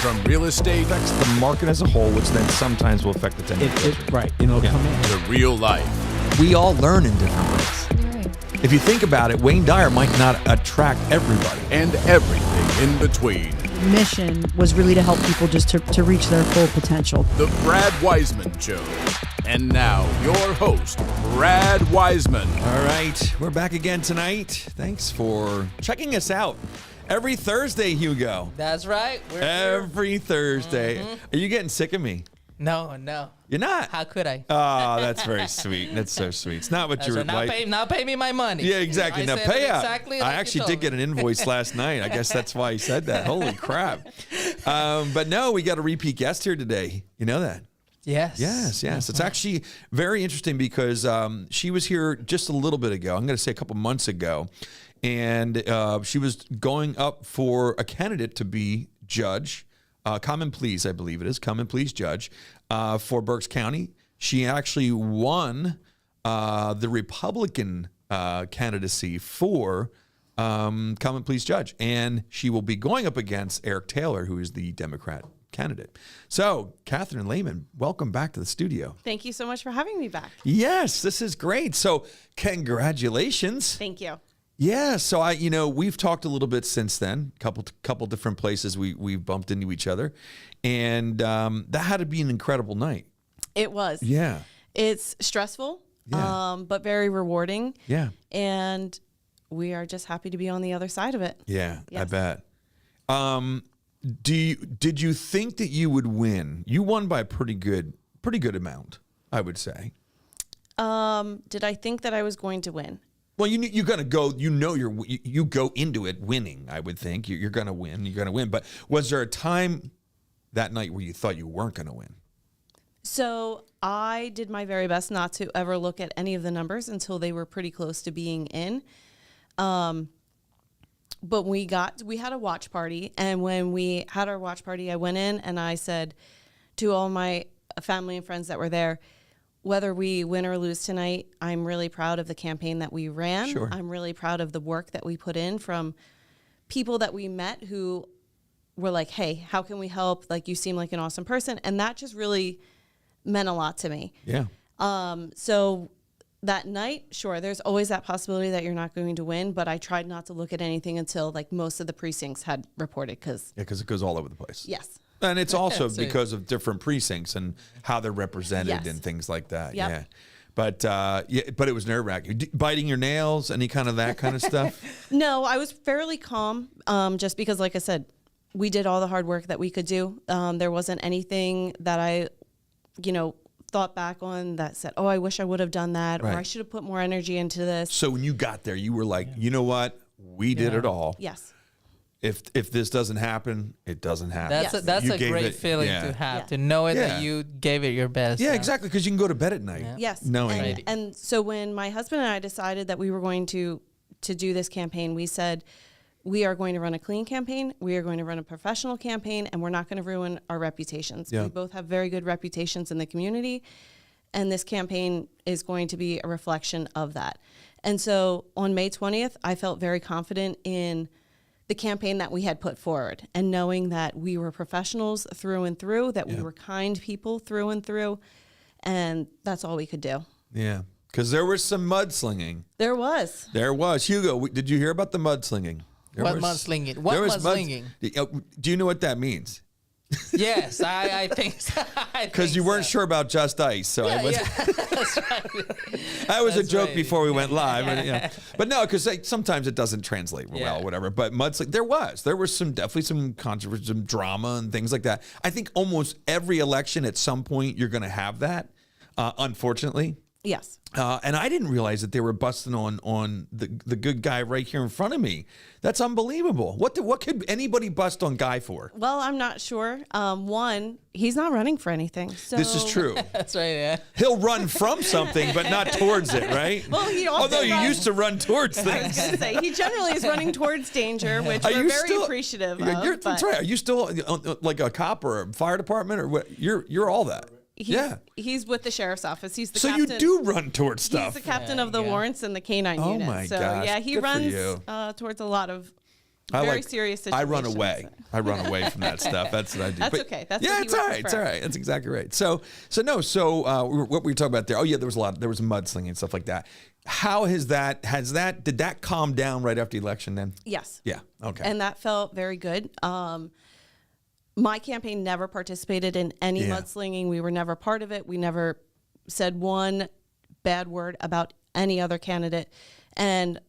From real estate affects the market as a whole, which then sometimes will affect the 10-year. Right, and it'll come in. to real life. We all learn in different ways. If you think about it, Wayne Dyer might not attract everybody. And everything in between. Mission was really to help people just to reach their full potential. The Brad Weisman Show. And now, your host, Brad Weisman. All right, we're back again tonight. Thanks for checking us out. Every Thursday, Hugo. That's right. Every Thursday. Are you getting sick of me? No. You're not? How could I? Oh, that's very sweet. That's so sweet. It's not what you were like. Now pay me my money. Yeah, exactly. Now pay out. Exactly I like actually did get an invoice last night. I guess that's why he said that. Holy crap. But no, we got a repeat guest here today. You know that? Yes. Yes. It's actually very interesting because she was here just a little bit ago. I'm going to say a couple months ago. And she was going up for a candidate to be judge, Common Pleas, I believe it is, Common Pleas judge for Berks County. She actually won the Republican candidacy for Common Pleas judge. And she will be going up against Eric Taylor, who is the Democrat candidate. So, Kathryn Lehman, welcome back to the studio. Thank you so much for having me back. Yes, this is great. So, congratulations. Thank you. Yeah, so we've talked a little bit since then. Couple different places we've bumped into each other, and that had to be an incredible night. It was. Yeah, it's stressful, Yeah. but very rewarding. Yeah, and we are just happy to be on the other side of it. yeah, Yes. I bet. Did you think that you would win? You won by a pretty good amount, I would say. Did I think that I was going to win? Well, you're gonna go. You go into it winning. I would think you're gonna win. You're gonna win. But was there a time that night where you thought you weren't gonna win? So I did my very best not to ever look at any of the numbers until they were pretty close to being in. But we had a watch party, and when we had our watch party, I went in and I said to all my family and friends that were there, whether we win or lose tonight, I'm really proud of the campaign that we ran. Sure. I'm really proud of the work that we put in from people that we met who were like, hey, how can we help? Like, you seem like an awesome person. And that just really meant a lot to me. Yeah. So that night, sure, there's always that possibility that you're not going to win, but I tried not to look at anything until like most of the precincts had reported because it goes all over the place. Yes. And it's also because of different precincts and how they're represented Yes. and things like that. Yep. Yeah. But it was nerve-wracking. Biting your nails, any kind of that kind of stuff? No, I was fairly calm, just because, like I said, we did all the hard work that we could do. There wasn't anything that I, thought back on that said, oh, I wish I would have done that, Right. or I should have put more energy into this. So when you got there, you were like, you know what? We did it all. Yes. If this doesn't happen, it doesn't happen. That's You a gave great it- feeling yeah. to have, Yeah. to know it Yeah. that you gave it your best. Yeah, exactly, because you can go to bed at night. Yeah. Yes. Knowing and, it. and so when my husband and I decided that we were going to do this campaign, we said, we are going to run a clean campaign. We are going to run a professional campaign, and we're not going to ruin our reputations. Yeah. We both have very good reputations in the community, and this campaign is going to be a reflection of that. And so on May 20th, I felt very confident in the campaign that we had put forward, and knowing that we were professionals through and through, that we were kind people through and through, and that's all we could do. Yeah, because there was some mudslinging. There was. There was. Hugo, did you hear about the mudslinging? What mudslinging? What mudslinging? Do you know what that means? Yes, I think so. Because you weren't sure about Just Ice, so Yeah, I was. that's right. That was a That's joke right. before we went live, but no, because sometimes it doesn't translate well, Yeah. whatever. But mudsling, there was definitely some controversy, some drama, and things like that. I think almost every election at some point you're going to have that, unfortunately. Yes. And I didn't realize that they were busting on the good guy right here in front of me. That's unbelievable. What could anybody bust on Guy for? Well, I'm not sure. One, he's not running for anything. So This is true. That's right, yeah. He'll run from something, but not towards it, right? Well, he also Although you runs- used to run towards I was things. going to say, he generally is running towards danger, which Are we're you very still- appreciative Yeah, of. that's right. Are you still like a cop or a fire department or what? You're all that. He's with the sheriff's office. He's the So captain. you do run towards He's stuff. the captain of the warrants and the canine Oh unit. my so gosh, yeah, he good for runs you. towards a lot of Very serious I run situations. away. I run away from that stuff. That's what I do. That's okay. That's yeah, what you it's would all right. It's prefer. all right. That's exactly right. So what were you talking about there? Oh yeah, there was mudslinging and stuff like that. How did that calm down right after the election then? Yes. Yeah. Okay. And that felt very good. My campaign never participated in any Yeah. mudslinging. We were never part of it. We never said one bad word about any other candidate. And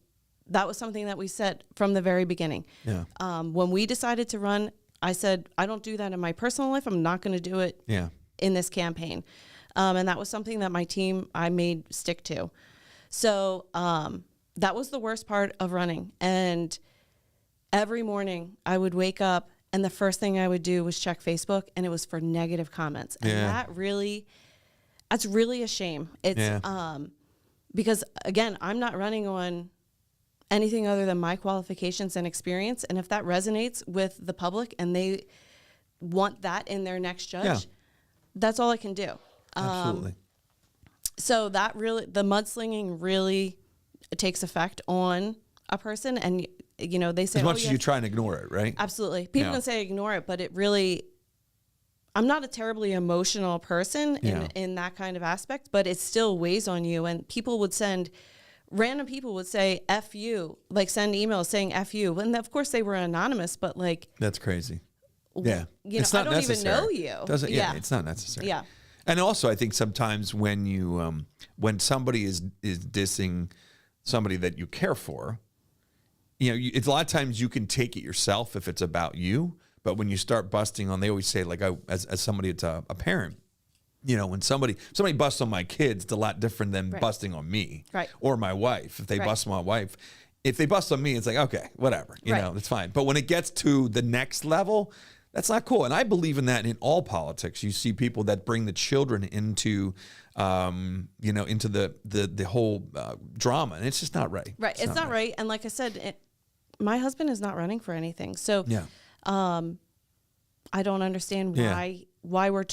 that was something that we said from the very beginning. Yeah. When we decided to run, I said, I don't do that in my personal life. I'm not going to do it Yeah. in this campaign. And that was something that my team, I made stick to. So that was the worst part of running. And every morning I would wake up and the first thing I would do was check Facebook, and it was for negative comments. And Yeah. that's really a shame. It's because again, I'm not running on anything other than my qualifications and experience. And if that resonates with the public and they want that in their next judge, that's all I can do. Absolutely. So that really, the mudslinging really takes effect on a person. And, you know, they say, As much as you try and ignore it, right? absolutely. People can say ignore it, but it really, I'm not a terribly emotional person in that kind of aspect, but it still weighs on you. And random people would say F you, like send emails saying F you. And of course they were anonymous, but like, That's crazy. Yeah. you know, It's not I don't even necessary. know you. It's not necessary. Yeah. And also, I think sometimes when you when somebody is dissing somebody that you care for, you know, it's a lot of times you can take it yourself if it's about you. But when you start busting on, they always say, like, as somebody, it's a parent. You know, when somebody busts on my kids, it's a lot different than busting on me, Right. or my wife. If they Right. bust on my wife, if they bust on me, it's like, okay, whatever, you Right. know, it's fine. But when it gets to the next level, that's not cool. And I believe in that in all politics. You see people that bring the children into, into the whole drama, and it's just not right. Right. It's not right. And like I said, my husband is not running for anything. So Yeah. I don't understand why we're,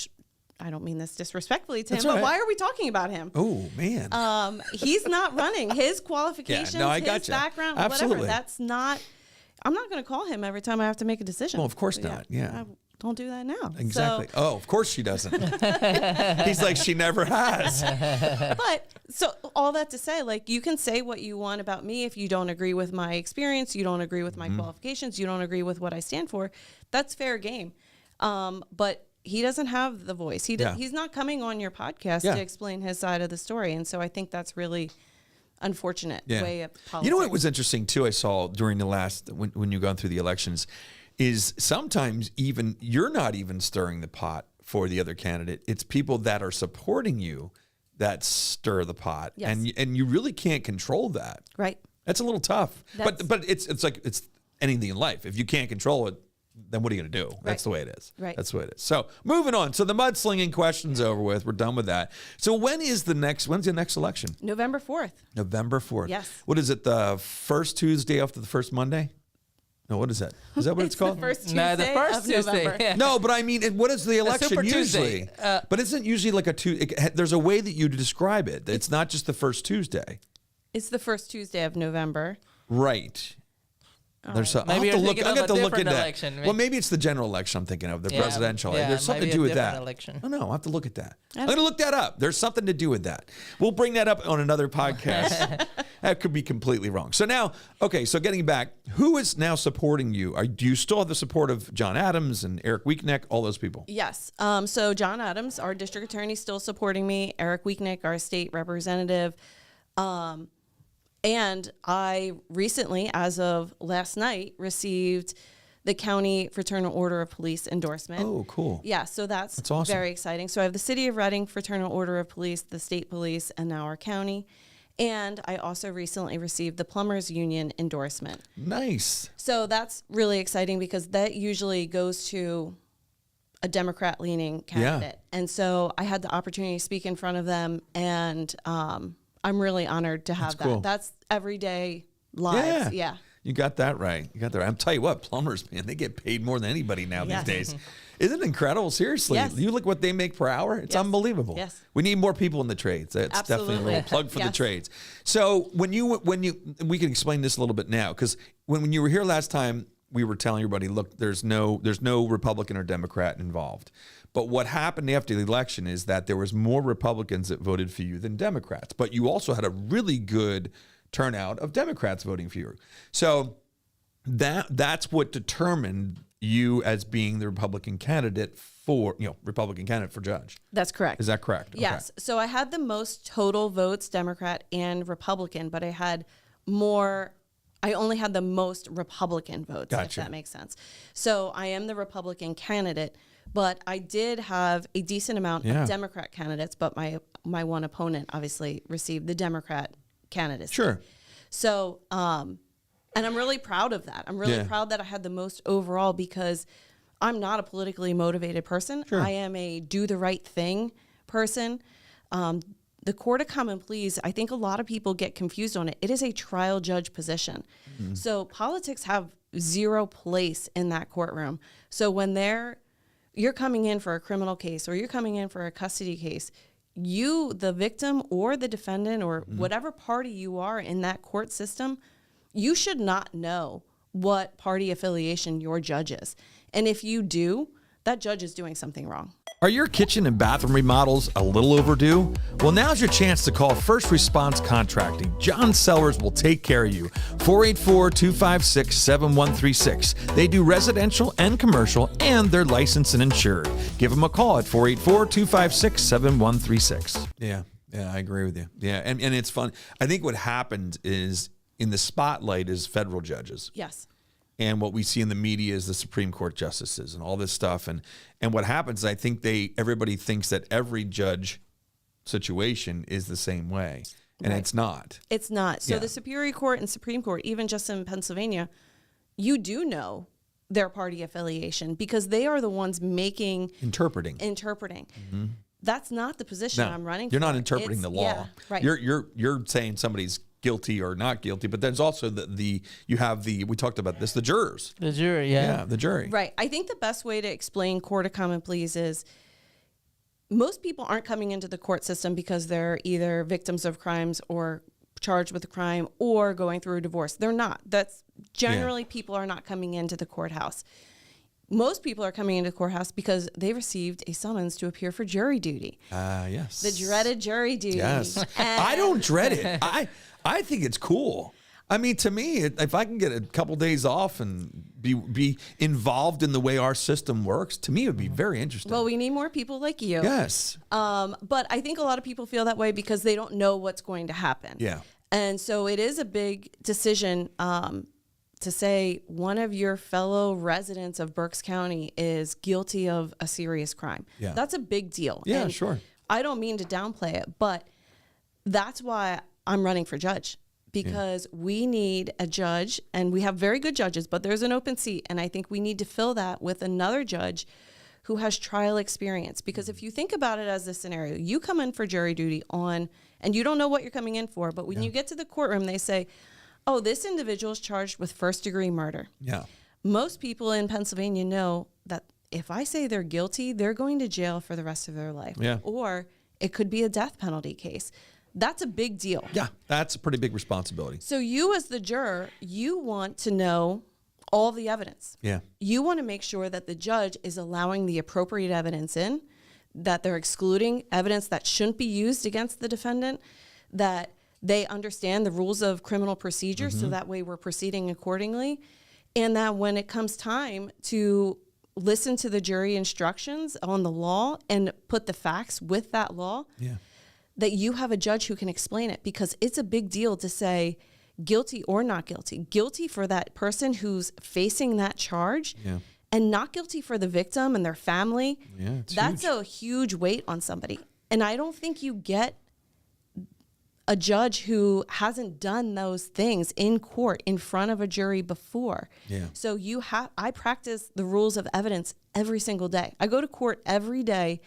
I don't mean this disrespectfully to him, That's but all right. why are we talking about him? Oh man. He's not running. His qualifications, I his gotcha. background, Absolutely. whatever. That's not, I'm not going to call him every time I have to make a decision. Well, of course not. Yeah. I don't do that now. Exactly. So, Of course she doesn't. He's like, she never has. but so all that to say, like, you can say what you want about me. If you don't agree with my experience, you don't agree with my qualifications, you don't agree with what I stand for, that's fair game. But he doesn't have the voice. He's not coming on your podcast to explain his side of the story. And so I think that's really unfortunate way of politics. You know what was interesting too, I saw during the last, when you've gone through the elections, is sometimes even you're not even stirring the pot for the other candidate. It's people that are supporting you that stir the pot. Yes. And you really can't control that. Right. That's a little tough. But it's like it's anything in life. If you can't control it, then what are you going to do? That's the way it is. Right. That's the way it is. So moving on. So the mudslinging question's over with. We're done with that. So when's the next election? November 4th. November 4th. Yes. What is it? The first Tuesday after the first Monday? No, what is that? Is that what it's called? The first Tuesday No, the first of Tuesday. November. Yeah. No, but I mean, what is the election Super usually? Tuesday. But isn't usually like there's a way that you describe it. It's not just the first Tuesday. It's the first Tuesday of November. Right. There's I'll Maybe have to you're look. thinking I'll of have a to look different into election, that. maybe. Well, maybe it's the general election I'm thinking of, the Yeah, presidential. yeah, There's something maybe to a do with different that. election. Oh, no, I'll have to look at that. I'm going to look that up. There's something to do with that. We'll bring that up on another podcast. That could be completely wrong. So now, okay, so getting back, who is now supporting you? Do you still have the support of John Adams and Eric Weekneck, all those people? Yes. So John Adams, our district attorney, is still supporting me. Eric Weekneck, our state representative. And I recently, as of last night, received the County Fraternal Order of Police endorsement. Oh, cool. Yeah, so that's awesome. very exciting. So I have the City of Reading Fraternal Order of Police, the state police, and now our county. And I also recently received the Plumbers Union endorsement. Nice. So that's really exciting because that usually goes to a Democrat-leaning candidate. And so I had the opportunity to speak in front of them, and I'm really honored to have That's cool. that. That's everyday lives. Yeah. You got that right. You got that right. I'm tell you what, plumbers, man, they get paid more than anybody now Yes. these days. Isn't it incredible? Seriously. Yes. You look what they make per hour. It's Yes. unbelievable. Yes. We need more people in the trades. That's definitely a Absolutely. little plug for the Yes. trades. So when you we can explain this a little bit now, because when you were here last time, we were telling everybody, look, there's no Republican or Democrat involved. But what happened after the election is that there was more Republicans that voted for you than Democrats. But you also had a really good turnout of Democrats voting for you. So that's what determined you as being the Republican candidate for judge. That's correct. Is that correct? Yes. So I had the most total votes, Democrat and Republican, but I only had the most Republican votes, Gotcha. if that makes sense. So I am the Republican candidate, but I did have a decent amount of Democrat candidates, but my one opponent obviously received the Democrat candidacy. Sure. So, and I'm really proud of that. I'm really proud that I had the most overall because I'm not a politically motivated person. Sure. I am a do the right thing person. The Court of Common Pleas, I think a lot of people get confused on it. It is a trial judge position. Mm-hmm. So politics have zero place in that courtroom. So when you're coming in for a criminal case or you're coming in for a custody case, you, the victim or the defendant or whatever party you are in that court system, you should not know what party affiliation your judge is. And if you do, that judge is doing something wrong. Are your kitchen and bathroom remodels a little overdue? Well, now's your chance to call First Response Contracting. John Sellers will take care of you. 484-256-7136. They do residential and commercial, and they're licensed and insured. Give them a call at 484-256-7136. Yeah, I agree with you. Yeah, and it's fun. I think what happened is in the spotlight is federal judges. Yes. And what we see in the media is the Supreme Court justices and all this stuff. And what happens, I think everybody thinks that every judge situation is the same way. And It's not. It's not. So the Superior Court and Supreme Court, even just in Pennsylvania, you do know their party affiliation because they are the ones interpreting. Mm-hmm. That's not the position I'm running for. You're not interpreting the law. Yeah, right. You're saying somebody's guilty or not guilty, but there's also we talked about this, the jurors. The jury, Yeah, the jury. Right. I think the best way to explain Court of Common Pleas is most people aren't coming into the court system because they're either victims of crimes or charged with a crime or going through a divorce. They're not. That's generally people are not coming into the courthouse. Most people are coming into the courthouse because they received a summons to appear for jury duty. Yes. The dreaded jury duty. Yes. I don't dread it. I think it's cool. I mean, to me, if I can get a couple days off and be involved in the way our system works, to me, it would be very interesting. Well, we need more people like you. Yes. But I think a lot of people feel that way because they don't know what's going to happen. Yeah. And so it is a big decision to say one of your fellow residents of Berks County is guilty of a serious crime. Yeah. That's a big deal. Yeah, and sure. I don't mean to downplay it, but that's why I'm running for judge because we need a judge and we have very good judges, but there's an open seat. And I think we need to fill that with another judge who has trial experience. Because if you think about it as this scenario, you come in for jury duty and you don't know what you're coming in for, but when you get to the courtroom, they say, oh, this individual is charged with first-degree murder. Yeah. Most people in Pennsylvania know that if I say they're guilty, they're going to jail for the rest of their life. Yeah. Or it could be a death penalty case. That's a big deal. Yeah, that's a pretty big responsibility. So you as the juror, you want to know all the evidence. Yeah. You want to make sure that the judge is allowing the appropriate evidence in, that they're excluding evidence that shouldn't be used against the defendant, that they understand the rules of criminal procedure, so that way we're proceeding accordingly. And that when it comes time to listen to the jury instructions on the law and put the facts with that law, that you have a judge who can explain it, because it's a big deal to say guilty or not guilty. Guilty for that person who's facing that charge, and not guilty for the victim and their family. Yeah, that's huge. A huge weight on somebody. And I don't think you get a judge who hasn't done those things in court in front of a jury before. Yeah. So I practice the rules of evidence every single day. I go to court every day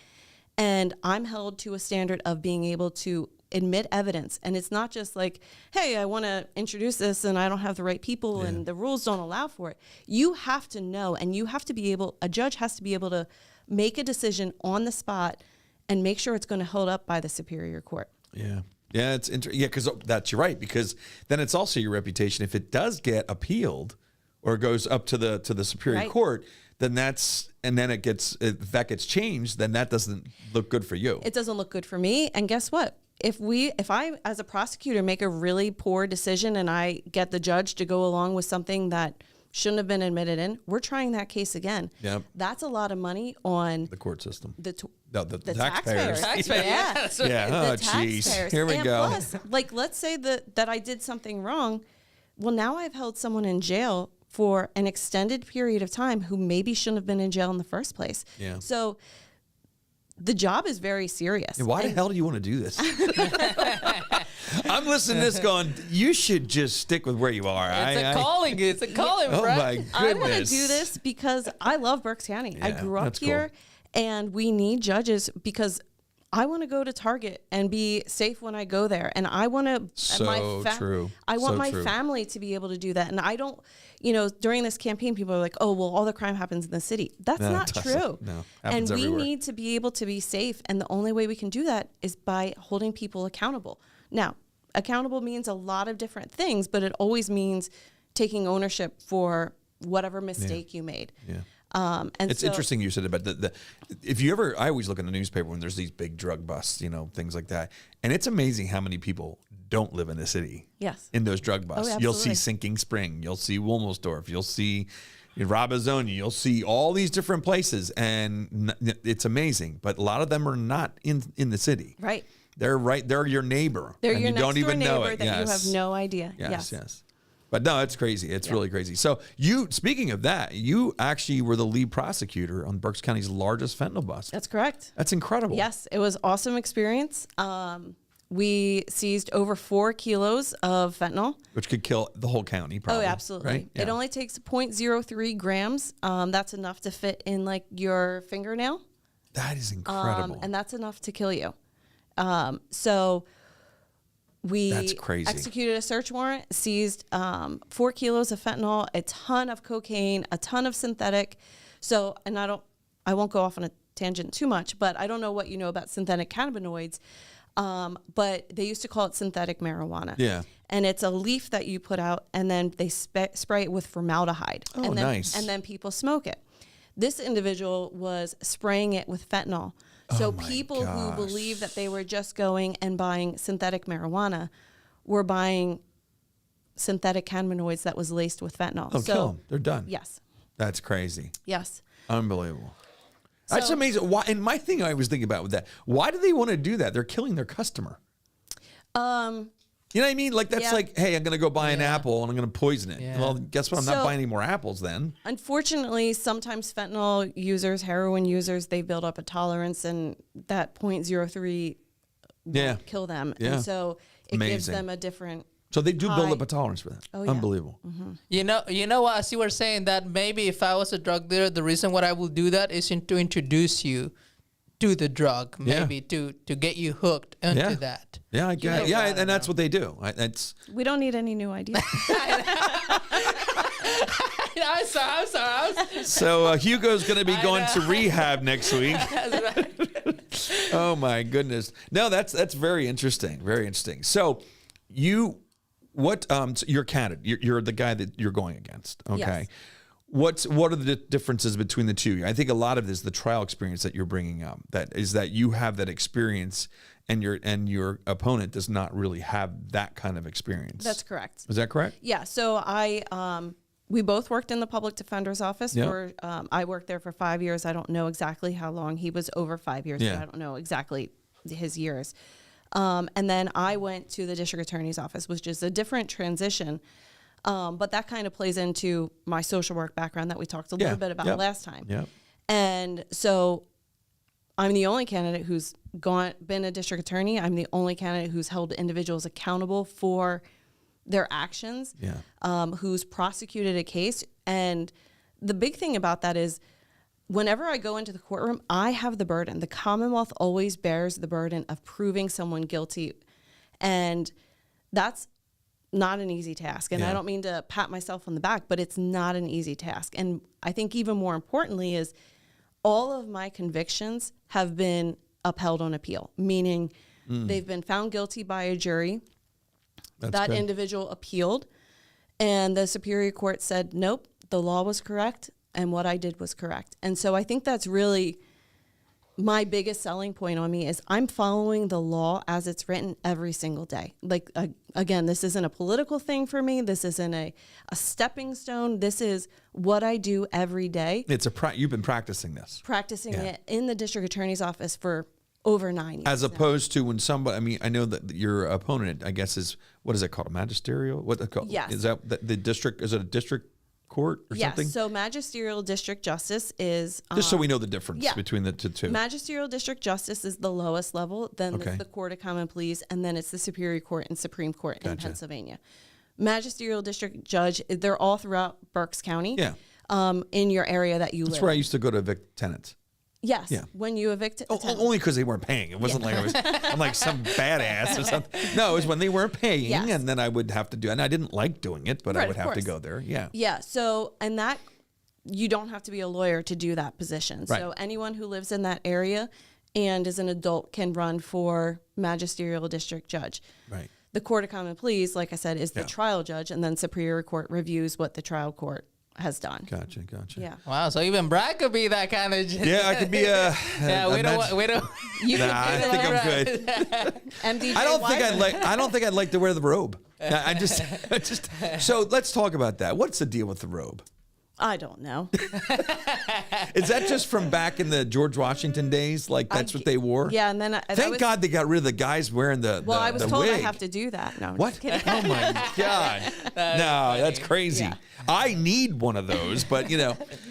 and I'm held to a standard of being able to admit evidence. And it's not just like, hey, I want to introduce this and I don't have the right people and the rules don't allow for it. You have to know, and you have to be able, a judge has to be able to make a decision on the spot and make sure it's going to hold up by the Superior Court. Yeah. Yeah, it's because you're right, because then it's also your reputation. If it does get appealed, or goes up to the Superior Right. Court, then if that gets changed, then that doesn't look good for you. It doesn't look good for me. And guess what? If I, as a prosecutor, make a really poor decision and I get the judge to go along with something that shouldn't have been admitted in, we're trying that case again. Yep. That's a lot of money on The court system. the taxpayers. Taxpayer. Yeah. That's right. Yeah. Oh, The jeez. taxpayers. Here we And go. Plus, like, let's say that I did something wrong. Well, now I've held someone in jail for an extended period of time who maybe shouldn't have been in jail in the first place. Yeah. So the job is very serious. And why the hell do you want to do this? I'm listening to this going, you should just stick with where you are. It's a calling. It's a calling, Oh bro. my goodness. I want to do this because I love Berks County. I Yeah, grew up that's here, and we need judges because I want to go to Target and be safe when I go there, and I want to. So true. I want So my true. family to be able to do that, and I don't. During this campaign, people are like, "Oh, well, all the crime happens in the city." That's No, not it doesn't. true. No, and happens we everywhere. need to be able to be safe, and the only way we can do that is by holding people accountable. Now, accountable means a lot of different things, but it always means taking ownership for whatever mistake you made. Yeah. And It's so- interesting you said about I always look in the newspaper when there's these big drug busts, things like that. And it's amazing how many people don't live in the city. Yes. In those drug busts. You'll see absolutely. Sinking Spring. You'll see Wilmersdorf. You'll see Robizonia. You'll see all these different places. And it's amazing. But a lot of them are not in the city. Right. They're your neighbor. They're and your you next don't door even know neighbor it. that you Yes. have no idea. Yes. But no, it's crazy. It's really crazy. So speaking of that, you actually were the lead prosecutor on Berks County's largest fentanyl bust. That's correct. That's incredible. Yes, it was awesome experience. We seized over 4 kilos of fentanyl. Which could kill the whole county, probably. Oh, absolutely. Right? It Yeah. only takes 0.03 grams. That's enough to fit in like your fingernail. That is incredible. And that's enough to kill you. So we That's crazy. executed a search warrant, seized 4 kilos of fentanyl, a ton of cocaine, a ton of synthetic. So, and I won't go off on a tangent too much, but I don't know what you know about synthetic cannabinoids, but they used to call it synthetic marijuana. Yeah. And it's a leaf that you put out, and then they spray it with formaldehyde. Oh, and then, nice. And then people smoke it. This individual was spraying it with fentanyl. So Oh my people who gosh. believe that they were just going and buying synthetic marijuana were buying synthetic cannabinoids that was laced with fentanyl. Oh, kill them. They're done. Yes. That's crazy. Yes. Unbelievable. That's So- amazing. Why? And my thing I was thinking about with that, why do they want to do that? They're killing their customer. You know what I mean? Like, that's Yeah. like, hey, I'm going to go buy an Yeah. apple and I'm going to poison it. Yeah. Well, guess what? I'm not So- buying any more apples then. Unfortunately, sometimes fentanyl users, heroin users, they build up a tolerance, and that 0.03 Yeah. kill them. Yeah. And so it gives Amazing. them a different. So they do build High. up a tolerance for that. Oh, yeah. Unbelievable. You know what? As you were saying that maybe if I was a drug dealer, the reason why I will do that is to introduce you to the drug, Yeah. maybe to get you hooked into Yeah. that. Yeah, I get it. know, Yeah, I and don't that's what they do. It's We don't need any new ideas. I'm sorry. so Hugo's going to be I going know. to rehab next week. That's right. Oh my goodness. No, that's very interesting. Very interesting. So so you're a candidate. You're the guy that you're going against. Okay. Yes. What are the differences between the two? I think a lot of this is the trial experience that you're bringing up. That you have that experience, and your opponent does not really have that kind of experience. That's correct. Is that correct? Yeah. So we both worked in the public defender's office. Yeah. I worked there for 5 years. I don't know exactly how long. He was over 5 years. Yeah. But I don't know exactly his years. And then I went to the district attorney's office, which is a different transition. But that kind of plays into my social work background that we talked a little bit about Yep. last time. Yeah. And so I'm the only candidate who's been a district attorney. I'm the only candidate who's held individuals accountable for their actions, Yeah. who's prosecuted a case. And the big thing about that is whenever I go into the courtroom, I have the burden. The Commonwealth always bears the burden of proving someone guilty. And that's not an easy task. And Yeah. I don't mean to pat myself on the back, but it's not an easy task. And I think even more importantly is all of my convictions have been upheld on appeal, meaning they've been found guilty by a jury. That's That good. individual appealed, And the Superior Court said, nope, the law was correct and what I did was correct. And so I think that's really my biggest selling point on me is I'm following the law as it's written every single day. Like, again, this isn't a political thing for me. This isn't a stepping stone. This is what I do every day. You've been practicing this. Practicing it in the district attorney's office for over 9 years. As opposed to when somebody, I mean, I know that your opponent, I guess, is, what is it called? A magisterial? What called? Yes. Is that the district? Is it a district court or something? Yes. So magisterial district justice is just so we know the difference yeah. between the two. Magisterial district justice is the lowest level. Then it's the Court of Common Pleas, and then it's the Superior Court and Supreme Court in Pennsylvania. Magisterial district judge, they're all throughout Berks County. Yeah. In your area that you live. That's where I used to go to evict tenants. Yes. Yeah. When you evict Only because they weren't paying. It wasn't like I'm like some badass or something. No, it was when they weren't paying, and then I would have to do it. And I didn't like doing it, but I would have to go there. Yeah. Yeah. So, and that, you don't have to be a lawyer to do that position. Right. So anyone who lives in that area and is an adult can run for magisterial district judge. Right. The Court of Common Pleas, like I said, is the trial judge, and then Superior Court reviews what the trial court has done. Gotcha. Yeah. Wow. So even Brad could be that kind of. Yeah, I could be a. Yeah, we don't. You I think I'm good. MDJ I don't think Weisman. I don't think I'd like to wear the robe. I just. So let's talk about that. What's the deal with the robe? I don't know. Is that just from back in the George Washington days? Like that's what they wore? Yeah, and then Thank God they got rid of the guys wearing the Well, I was told wig. I have to do that. No, I'm What? just kidding. Oh my God! No, that's crazy. Yeah. I need one of those, but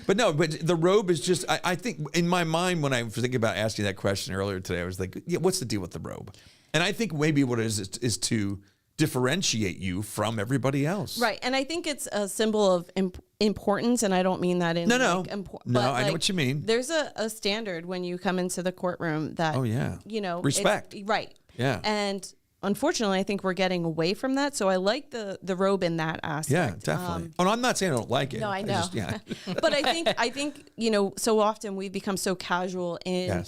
but the robe is just. I think in my mind when I was thinking about asking that question earlier today, I was like, yeah, what's the deal with the robe? And I think maybe what it is to differentiate you from everybody else. Right, and I think it's a symbol of importance, and I don't mean that in No, like, I know what you mean. There's a standard when you come into the courtroom that respect. Right. Yeah. And unfortunately, I think we're getting away from that. So I like the robe in that aspect. Yeah, definitely. I'm not saying I don't like it. No, I know. But I think so often we've become so casual in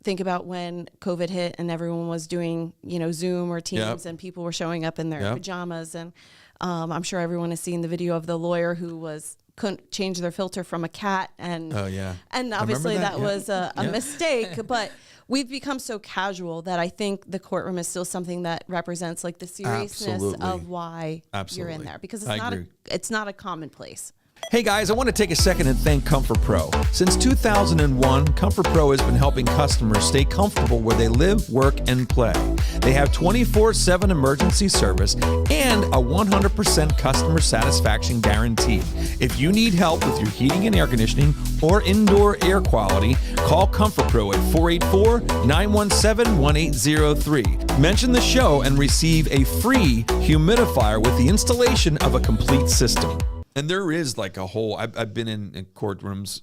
think about when COVID hit and everyone was doing, Zoom or Teams and people were showing up in their pajamas. And I'm sure everyone has seen the video of the lawyer who couldn't change their filter from a cat. And and obviously that was a mistake. But we've become so casual that I think the courtroom is still something that represents like the seriousness of why you're in there, because it's not a commonplace. Hey guys, I want to take a second and thank Comfort Pro. Since 2001, Comfort Pro has been helping customers stay comfortable where they live, work, and play. They have 24/7 emergency service and a 100% customer satisfaction guarantee. If you need help with your heating and air conditioning or indoor air quality, call Comfort Pro at 484-917-1803. Mention the show and receive a free humidifier with the installation of a complete system. And there is like a whole. I've been in courtrooms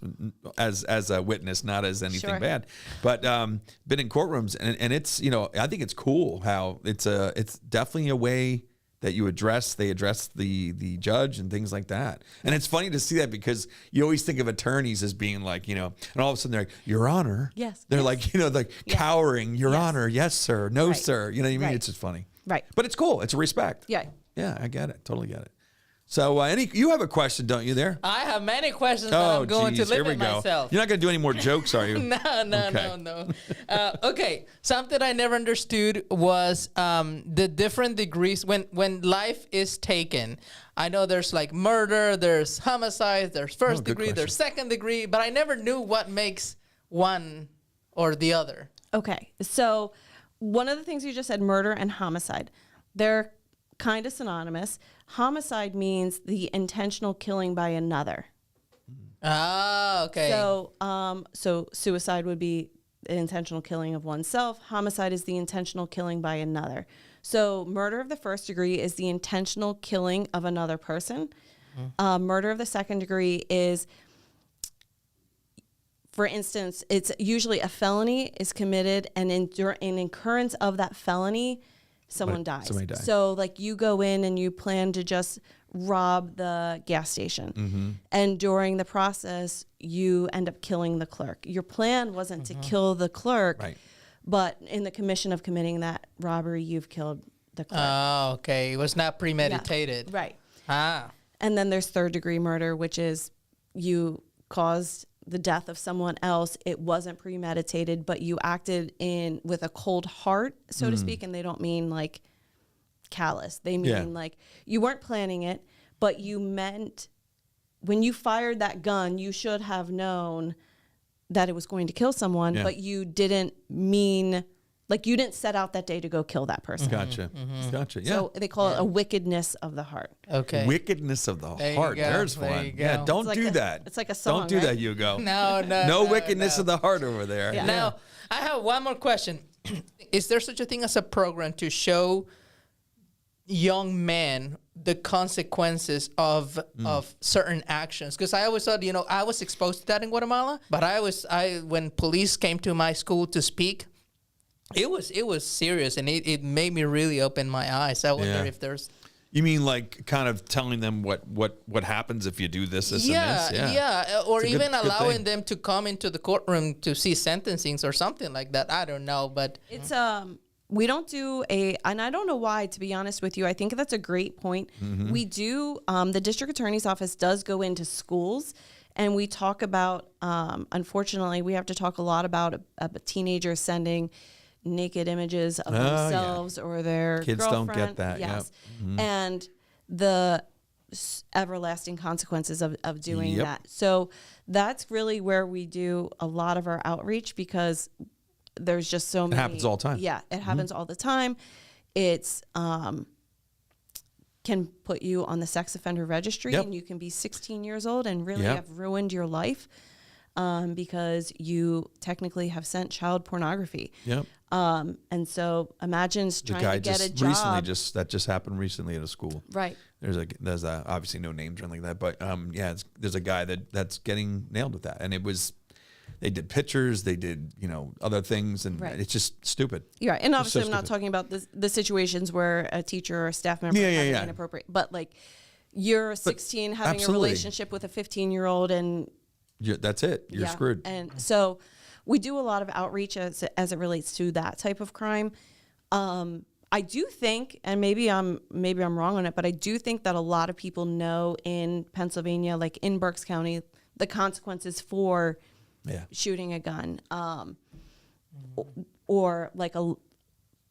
as a witness, not as anything bad, but been in courtrooms, and it's I think it's cool how it's definitely a way that they address the judge and things like that. And it's funny to see that because you always think of attorneys as being like and all of a sudden they're like, Your Honor. Yes. They're like cowering, Your Honor, yes sir, no sir. You know what I mean? Right. It's just funny. Right. But it's cool. It's a respect. Yeah. Yeah, I get it. Totally get it. So you have a question, don't you, there? I have many questions, but I'm going to limit myself. You're not going to do any more jokes, are you? No. Okay, something I never understood was the different degrees when life is taken. I know there's like murder, there's homicide, there's first degree, there's second degree, but I never knew what makes one or the other. Okay, so one of the things you just said, murder and homicide, they're kind of synonymous. Homicide means the intentional killing by another. Ah, okay. So suicide would be the intentional killing of oneself. Homicide is the intentional killing by another. So murder of the first degree is the intentional killing of another person. Murder of the second degree is, for instance, it's usually a felony is committed, and in incurrence of that felony, someone dies. Somebody dies. So like you go in and you plan to just rob the gas station. And during the process, you end up killing the clerk. Your plan wasn't to kill the clerk, but in the commission of committing that robbery, you've killed the clerk. Oh, okay. It was not premeditated. Right. Ah. And then there's third degree murder, which is you caused the death of someone else. It wasn't premeditated, but you acted with a cold heart, so to speak. And they don't mean like callous. They mean like you weren't planning it, but you meant when you fired that gun, you should have known that it was going to kill someone, but you didn't mean, like you didn't set out that day to go kill that person. Gotcha. Gotcha. Yeah. So they call it a wickedness of the heart. Okay. Wickedness of the There you heart. go. There's There fun. you go. Yeah, don't do that. It's like a song, Don't do right? that, Hugo. No, wickedness of the heart over there. Yeah. Now, I have one more question. Is there such a thing as a program to show young men the consequences of certain actions? Because I always thought, I was exposed to that in Guatemala, but when police came to my school to speak, it was serious, and it made me really open my eyes. I wonder if there's... You mean like kind of telling them what happens if you do this, this, and this? Yeah. Or It's a even good allowing thing. them to come into the courtroom to see sentencings or something like that. I don't know, but... It's we don't do and I don't know why, to be honest with you. I think that's a great point. We do, the district attorney's office does go into schools, and we talk about, unfortunately, we have to talk a lot about a teenager sending naked images of themselves or their Kids girlfriend. don't get that. Yes. And the everlasting consequences of doing that. So that's really where we do a lot of our outreach, because there's just so many. It happens all the time. Yeah, it happens all the time. It's can put you on the sex offender registry, and you can be 16 years old and really have ruined your life because you technically have sent child pornography. Yep. And so imagine trying to get a job. Recently that just happened recently at a school. Right. There's obviously no names or anything like that, but there's a guy that's getting nailed with that, and they did pictures, they did other things, and it's just stupid. Yeah, and obviously so I'm not stupid. talking about the situations where a teacher or a staff member is inappropriate, but like you're 16 having absolutely. a relationship with a 15-year-old, and That's it. You're screwed. And so we do a lot of outreach as it relates to that type of crime. I do think, and maybe I'm wrong on it, but I do think that a lot of people know in Pennsylvania, like in Berks County, the consequences for shooting a gun, or like a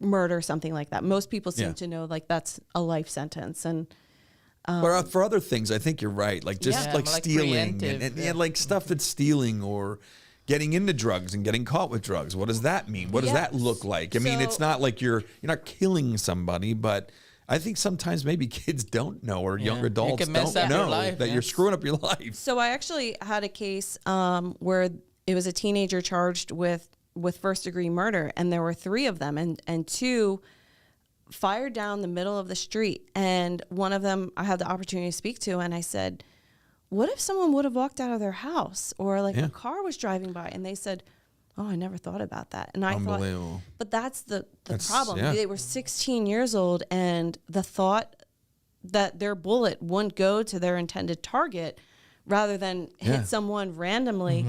murder, something like that. Most people seem to know like that's a life sentence. And but for other things, I think you're right. Like just like stealing preemptive, and like stuff that's stealing or getting into drugs and getting caught with drugs. What does that mean? What does that look like? I mean, it's not like you're not killing somebody, but I think sometimes maybe kids don't know, or younger adults don't know that you're screwing up your life. So I actually had a case where it was a teenager charged with first degree murder, and there were 3 of them, and 2 fired down the middle of the street. And one of them I had the opportunity to speak to, and I said, what if someone would have walked out of their house, or like a car was driving by? And they said, oh, I never thought about that. And I thought, but that's the problem. They were 16 years old, and the thought that their bullet wouldn't go to their intended target rather than hit someone randomly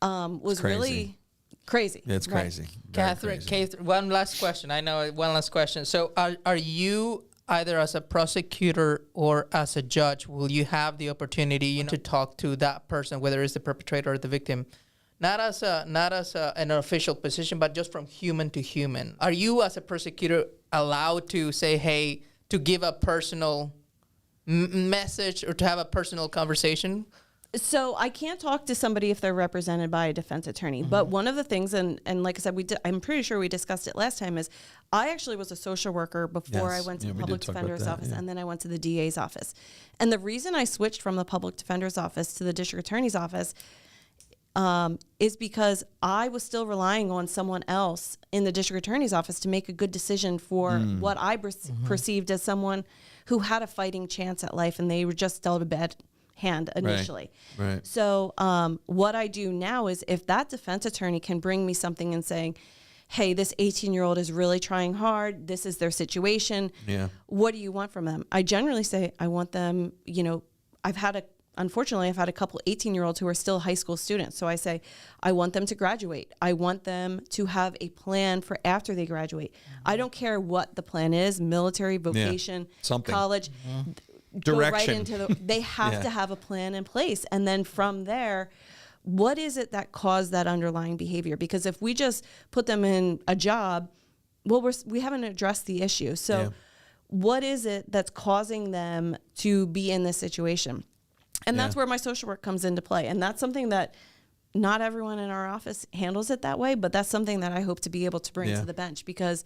was really crazy. It's crazy. Kathryn, one last question. I know one last question. So are you, either as a prosecutor or as a judge, will you have the opportunity to talk to that person, whether it's the perpetrator or the victim, not as an official position, but just from human to human? Are you, as a prosecutor, allowed to say, hey, to give a personal message or to have a personal conversation? So I can't talk to somebody if they're represented by a defense attorney. But one of the things, and like I said, I'm pretty sure we discussed it last time, is I actually was a social worker before I went to the public defender's office, and then I went to the DA's office. And the reason I switched from the public defender's office to the district attorney's office is because I was still relying on someone else in the district attorney's office to make a good decision for what I perceived as someone who had a fighting chance at life, and they were just dealt a bad hand initially. Right. So what I do now is, if that defense attorney can bring me something and saying, hey, this 18-year-old is really trying hard, this is their situation, what do you want from them? I generally say, I want them, I've had unfortunately, I've had a couple 18-year-olds who are still high school students. So I say, I want them to graduate. I want them to have a plan for after they graduate. I don't care what the plan is, military, vocation, something. college. Go Direction. right into they have to have a plan in place. And then from there, what is it that caused that underlying behavior? Because if we just put them in a job, well, we haven't addressed the issue. So what is it that's causing them to be in this situation? And that's where my social work comes into play. And that's something that not everyone in our office handles it that way, but that's something that I hope to be able to bring to the bench, because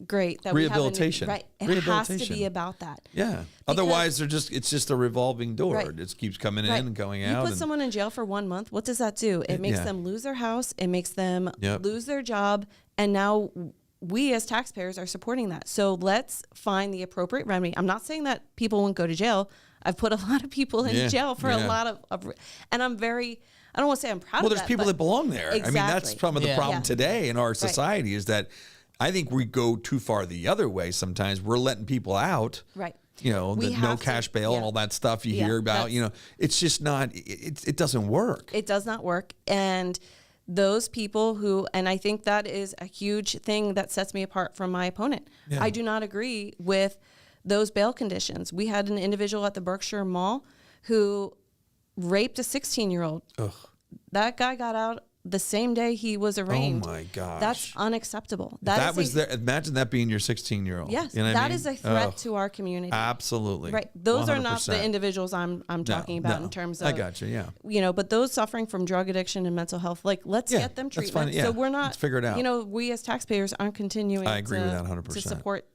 great that rehabilitation. We have it has to be about that. Yeah. Otherwise, it's just a revolving door. It just keeps coming in and going out. You put someone in jail for 1 month. What does that do? It makes them lose their house. It makes them lose their job. And now we as taxpayers are supporting that. So let's find the appropriate remedy. I'm not saying that people won't go to jail. I've put a lot of people in jail for a lot of and I'm very, I don't want to say I'm proud of that. Well, there's people that belong there. Exactly. I mean, that's some of the problem today in our society is that I think we go too far the other way sometimes. We're letting people out. Right. You know, the no cash bail and all that stuff you hear about. You know, it's just not, it doesn't work. It does not work. And those people who, and I think that is a huge thing that sets me apart from my opponent. I do not agree with those bail conditions. We had an individual at the Berkshire Mall who raped a 16-year-old. Ugh. That guy got out the same day he was arraigned. Oh my gosh. That's unacceptable. Imagine that being your 16-year-old. Yes, you know that is a threat to our community. Absolutely. Right. Those 100%. are not the individuals I'm talking about in terms of, I got you, you know, but those suffering from drug addiction and mental health, like let's get them treatment. So we're not, let's figure it out. You know, we as taxpayers aren't continuing I agree with that 100%. to support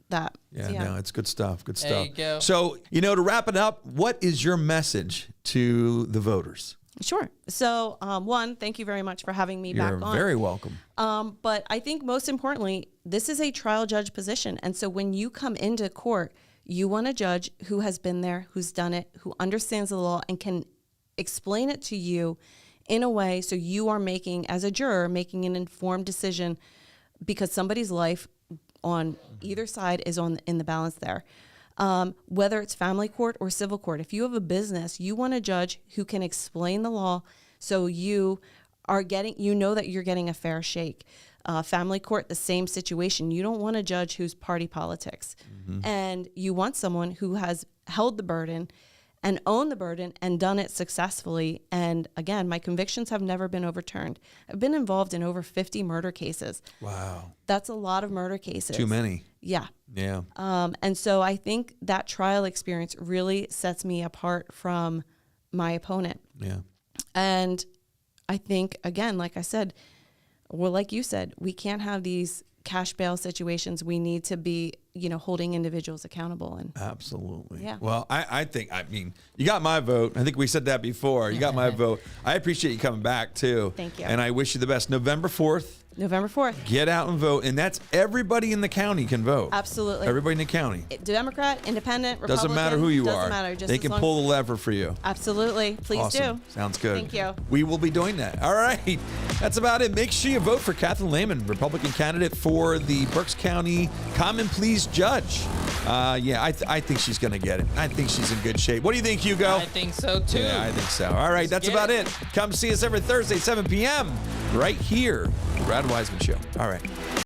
that. Yeah, no, it's good stuff. Good There stuff. you go. So, you know, to wrap it up, what is your message to the voters? Sure. So, one, thank you very much for having me back on. You're very welcome. But I think most importantly, this is a trial judge position. And so when you come into court, you want a judge who has been there, who's done it, who understands the law and can explain it to you in a way so you are making, as a juror, making an informed decision, because somebody's life on either side is in the balance there. Whether it's family court or civil court, if you have a business, you want a judge who can explain the law so you are getting, you know that you're getting a fair shake. Family court, the same situation. You don't want a judge who's party politics. And you want someone who has held the burden and owned the burden and done it successfully. And again, my convictions have never been overturned. I've been involved in over 50 murder cases. Wow. That's a lot of murder cases. Too many. Yeah. Yeah. And so I think that trial experience really sets me apart from my opponent. Yeah. And I think, again, like I said, well, like you said, we can't have these cash bail situations. We need to be, you know, holding individuals accountable. And absolutely. Yeah. Well, I think, I mean, you got my vote. I think we said that before. You got my vote. I appreciate you coming back too. Thank you. And I wish you the best. November 4th. November 4th. Get out and vote. And that's everybody in the county can vote. Absolutely. Everybody in the county. Democrat, independent, Republican. Doesn't matter who you are. Doesn't matter. Just they can pull the lever for you. Absolutely. Please Awesome. do. Sounds good. Thank you. We will be doing that. All right. That's about it. Make sure you vote for Kathryn Lehman, Republican candidate for the Berks County Common Pleas judge. I think she's going to get it. I think she's in good shape. What do you think, Hugo? I think so too. Yeah, I think so. All right. That's about it. Come see us every Thursday, 7 p.m. right here, the Brad Weisman Show. All right.